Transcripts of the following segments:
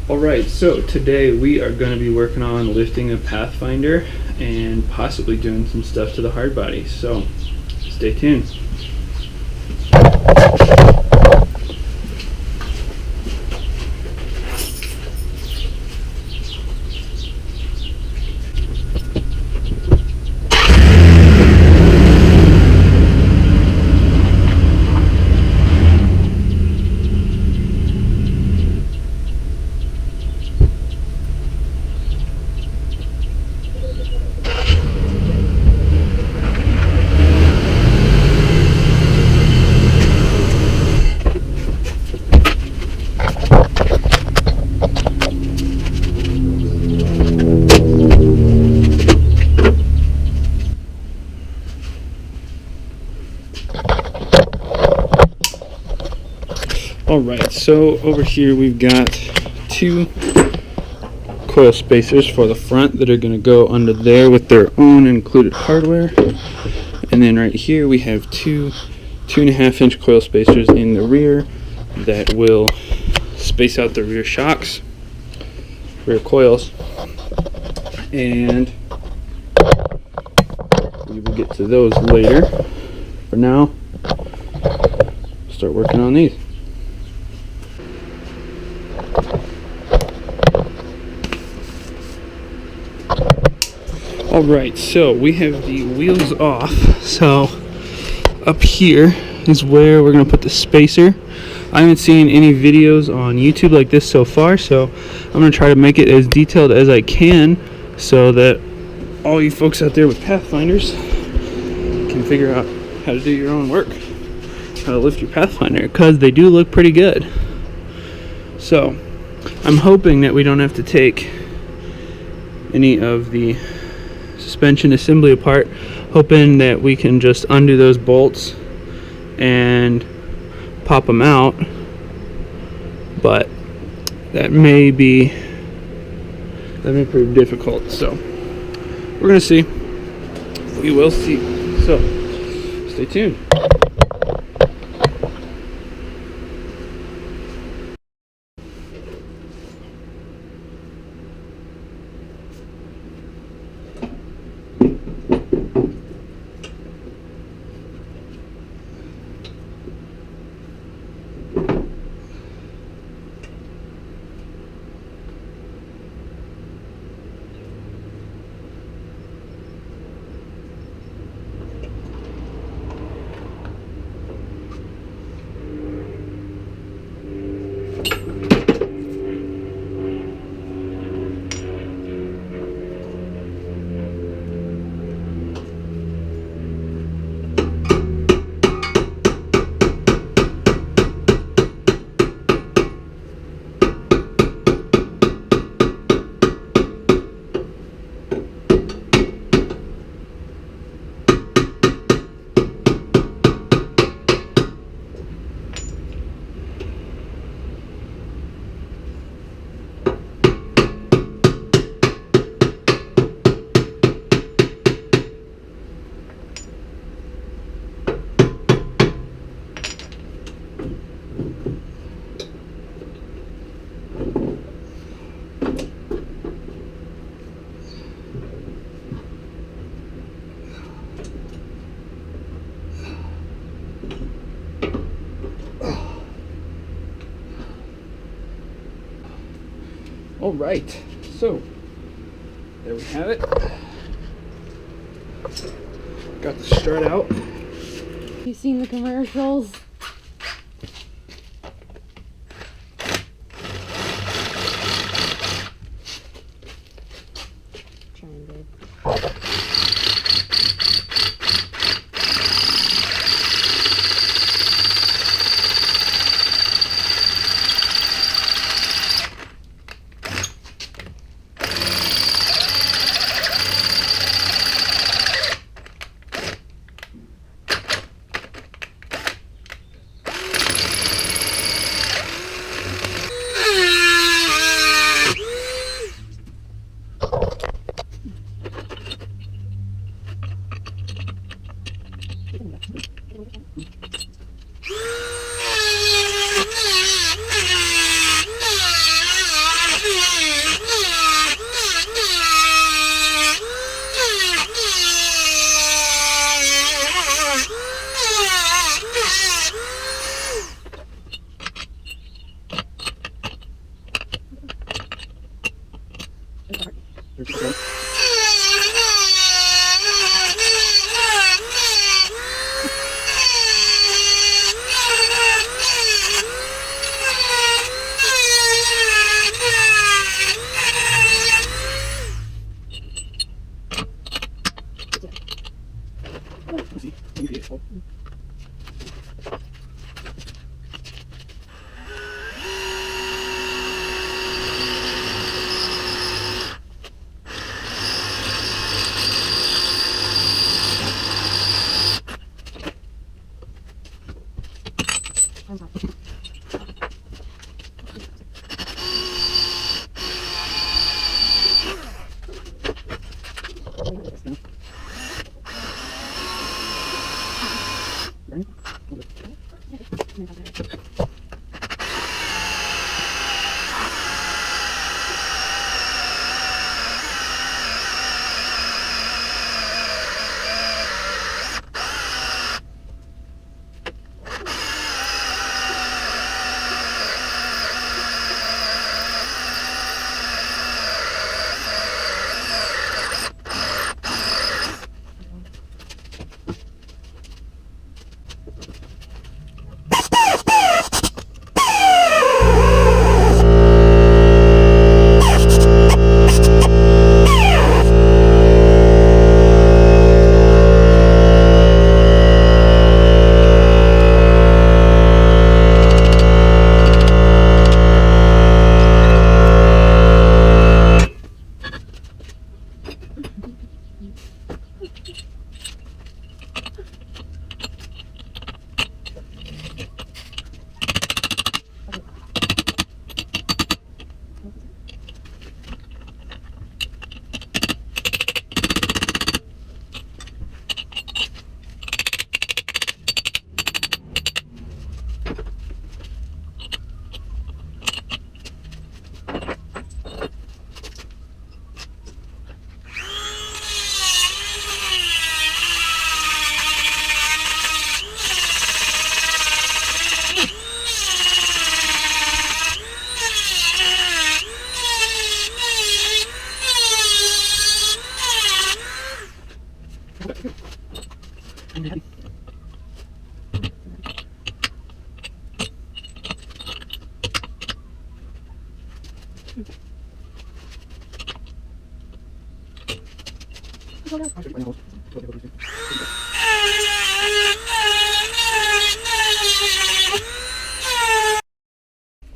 Alright, so today we are going to be working on lifting a Pathfinder and possibly doing some stuff to the hard body, so stay tuned. Alright, so over here we've got two coil spacers for the front that are going to go under there with their own included hardware. And then right here we have two 2.5 inch coil spacers in the rear that will space out the rear shocks, rear coils. And we will get to those later. For now, start working on these. Alright, so we have the wheels off. So up here is where we're going to put the spacer. I haven't seen any videos on YouTube like this so far, so I'm going to try to make it as detailed as I can so that all you folks out there with Pathfinders can figure out how to do your own work, how to lift your Pathfinder, because they do look pretty good. So I'm hoping that we don't have to take any of the suspension assembly apart, hoping that we can just undo those bolts and pop them out, but that may prove difficult, so we're gonna see. We will see, so stay tuned. Alright, so there we have it. Got the strut out. You seen the commercials? Trying, babe.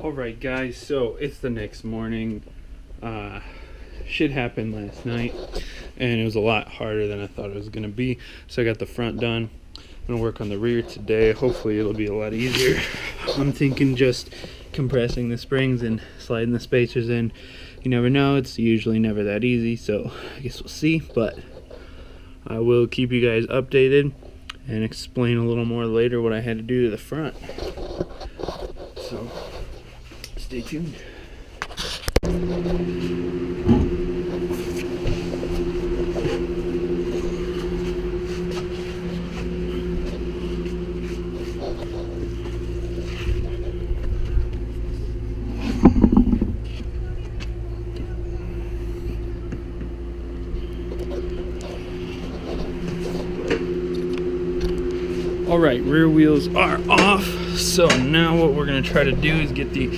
Alright guys, so it's the next morning. Shit happened last night and it was a lot harder than I thought it was gonna be. So I got the front done. I'm gonna work on the rear today. Hopefully it'll be a lot easier. I'm thinking just compressing the springs and sliding the spacers in. You never know, it's usually never that easy, so I guess we'll see, but I will keep you guys updated and explain a little more later what I had to do to the front. So stay tuned. Alright, rear wheels are off, so now what we're going to try to do is get the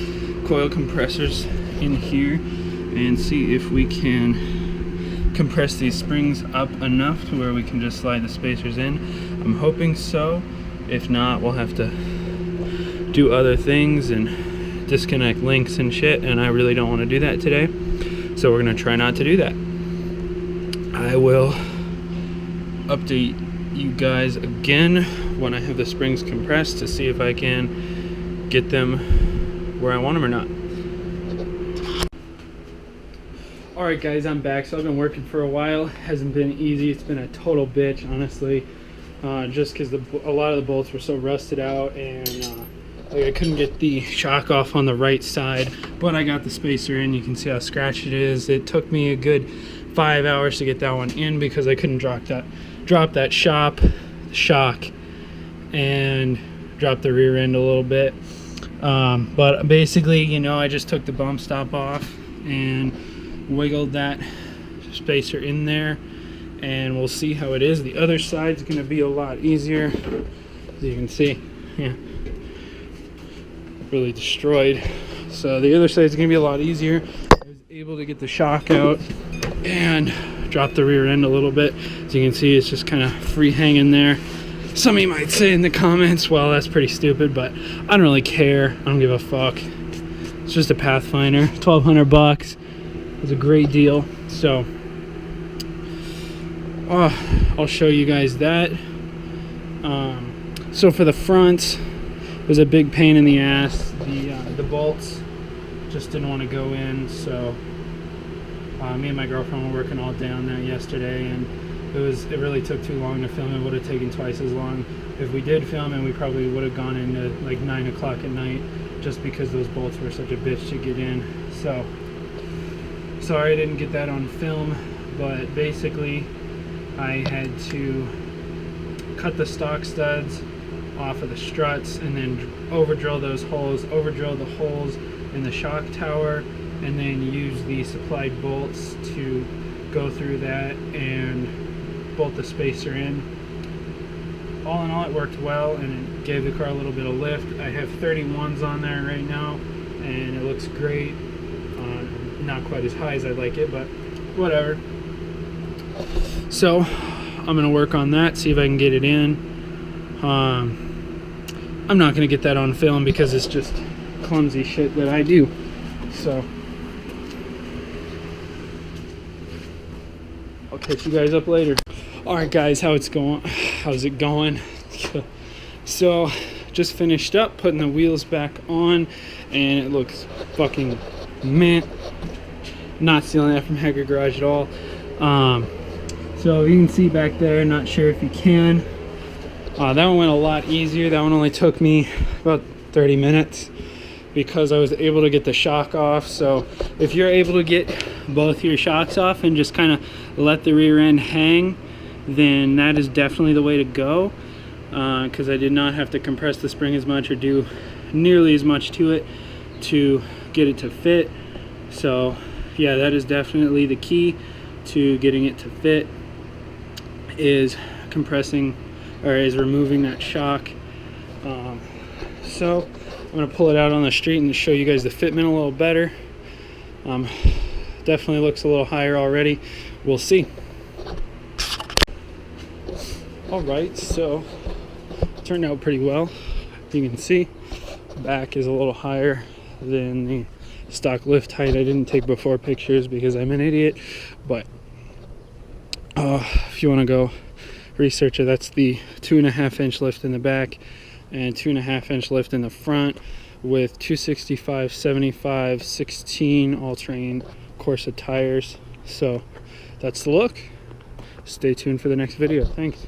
coil compressors in here and see if we can compress these springs up enough to where we can just slide the spacers in. I'm hoping so. If not, we'll have to do other things and disconnect links and shit, and I really don't want to do that today, so we're going to try not to do that. I will update you guys again when I have the springs compressed to see if I can get them where I want them or not. Alright guys, I'm back. So I've been working for a while. Hasn't been easy. It's been a total bitch, honestly, just because a lot of the bolts were so rusted out, and like I couldn't get the shock off on the right side, but I got the spacer in. You can see how scratched it is. It took me a good 5 hours to get that one in because I couldn't drop that shock and drop the rear end a little bit. But basically, you know, I just took the bump stop off and wiggled that spacer in there, and we'll see how it is. The other side's going to be a lot easier, as you can see. Yeah, really destroyed. So the other side's going to be a lot easier. I was able to get the shock out and drop the rear end a little bit. As you can see, it's just kind of free hanging there. Some of you might say in the comments, well, that's pretty stupid, but I don't really care. I don't give a fuck. It's just a Pathfinder, 1,200 bucks. It's a great deal. So I'll show you guys that. So for the front, it was a big pain in the ass. The bolts just didn't want to go in, so me and my girlfriend were working all day on that yesterday, and it really took too long to film. It would have taken twice as long if we did film, and we probably would have gone into like 9 o'clock at night, just because those bolts were such a bitch to get in. So sorry I didn't get that on film, but basically I had to cut the stock studs off of the struts and then over drill those holes, over drill the holes in the shock tower, and then use the supplied bolts to go through that and bolt the spacer in. All in all, it worked well, and it gave the car a little bit of lift. I have 31s on there right now, and it looks great. Not quite as high as I'd like it, but whatever. So I'm gonna work on that, see if I can get it in. I'm not gonna get that on film because it's just clumsy shit that I do. So I'll catch you guys up later. All right, guys, how's it going? So just finished up putting the wheels back on, and it looks fucking mint. Not stealing that from Hacker Garage at all. So you can see back there, not sure if you can. That one went a lot easier. That one only took me about 30 minutes because I was able to get the shock off. So if you're able to get both your shocks off and just kind of let the rear end hang, then that is definitely the way to go, because I did not have to compress the spring as much or do nearly as much to it to get it to fit. So yeah, that is definitely the key to getting it to fit, is compressing, or is removing that shock. So I'm gonna pull it out on the street and show you guys the fitment a little better. Definitely looks a little higher already. We'll see. All right, so it turned out pretty well. You can see back is a little higher than the stock lift height. I didn't take before pictures because I'm an idiot, but if you want to go research it, that's the 2.5-inch lift in the back and 2.5-inch lift in the front with 265, 75, 16 all-terrain Corsa tires. So that's the look. Stay tuned for the next video. Thanks.